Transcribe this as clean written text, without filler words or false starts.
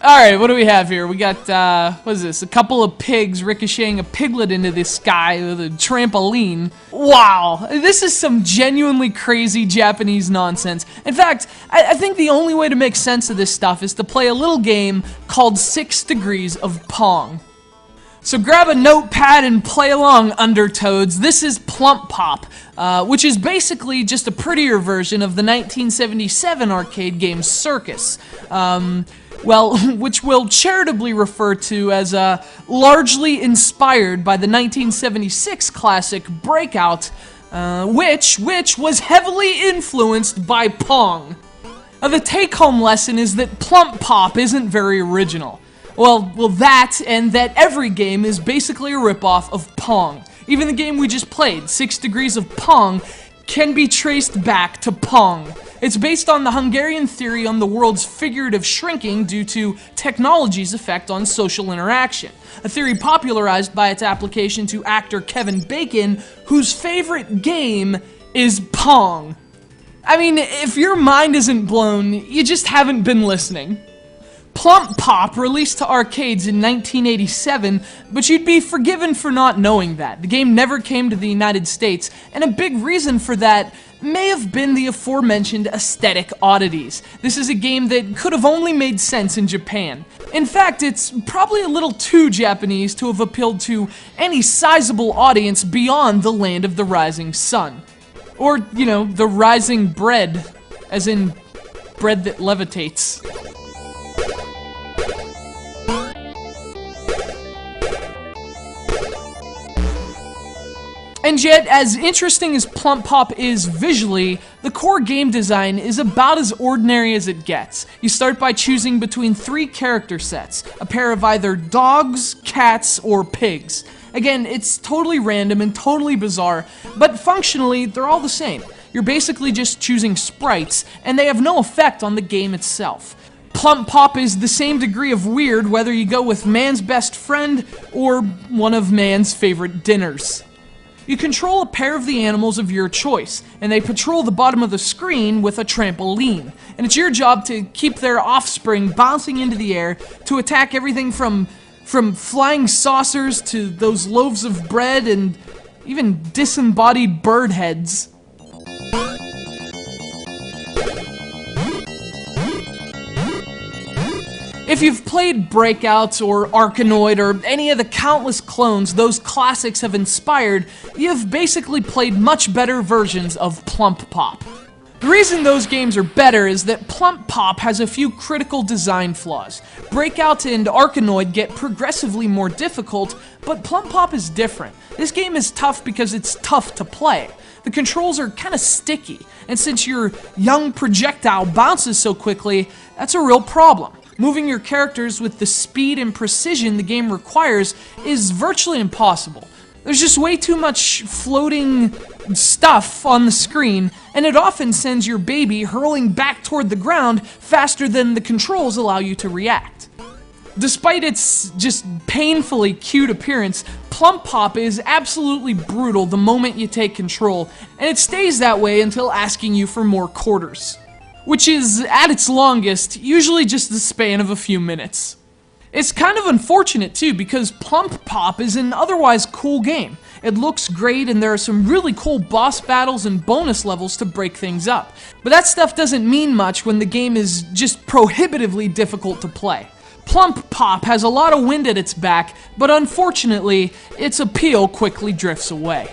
Alright, what do we have here? We got, what is this? A couple of pigs ricocheting a piglet into the sky with a trampoline. Wow, this is some genuinely crazy Japanese nonsense. In fact, I think the only way to make sense of this stuff is to play a little game called 6 Degrees of Pong. So grab a notepad and play along, Undertoads. This is Plump Pop, which is basically just a prettier version of the 1977 arcade game Circus. Well, which we'll charitably refer to as largely inspired by the 1976 classic Breakout, which was heavily influenced by Pong. Now, the take-home lesson is that Plump Pop isn't very original. Well, that and that every game is basically a ripoff of Pong. Even the game we just played, 6 Degrees of Pong, can be traced back to Pong. It's based on the Hungarian theory on the world's figurative shrinking due to technology's effect on social interaction, a theory popularized by its application to actor Kevin Bacon, whose favorite game is Pong. I mean, if your mind isn't blown, you just haven't been listening. Plump Pop released to arcades in 1987, but you'd be forgiven for not knowing that. The game never came to the United States, and a big reason for that may have been the aforementioned aesthetic oddities. This is a game that could have only made sense in Japan. In fact, it's probably a little too Japanese to have appealed to any sizable audience beyond the land of the rising sun. Or, you know, the rising bread, as in bread that levitates. And yet, as interesting as Plump Pop is visually, the core game design is about as ordinary as it gets. You start by choosing between 3 character sets, a pair of either dogs, cats, or pigs. Again, it's totally random and totally bizarre, but functionally, they're all the same. You're basically just choosing sprites, and they have no effect on the game itself. Plump Pop is the same degree of weird whether you go with man's best friend or one of man's favorite dinners. You control a pair of the animals of your choice, and they patrol the bottom of the screen with a trampoline. And it's your job to keep their offspring bouncing into the air to attack everything from flying saucers to those loaves of bread and even disembodied bird heads. If you've played Breakouts or Arkanoid or any of the countless clones those classics have inspired, you've basically played much better versions of Plump Pop. The reason those games are better is that Plump Pop has a few critical design flaws. Breakout and Arkanoid get progressively more difficult, but Plump Pop is different. This game is tough because it's tough to play. The controls are kinda sticky, and since your young projectile bounces so quickly, that's a real problem. Moving your characters with the speed and precision the game requires is virtually impossible. There's just way too much floating stuff on the screen, and it often sends your baby hurling back toward the ground faster than the controls allow you to react. Despite its just painfully cute appearance, Plump Pop is absolutely brutal the moment you take control, and it stays that way until asking you for more quarters. Which is, at its longest, usually just the span of a few minutes. It's kind of unfortunate too, because Plump Pop is an otherwise cool game. It looks great and there are some really cool boss battles and bonus levels to break things up. But that stuff doesn't mean much when the game is just prohibitively difficult to play. Plump Pop has a lot of wind at its back, but unfortunately, its appeal quickly drifts away.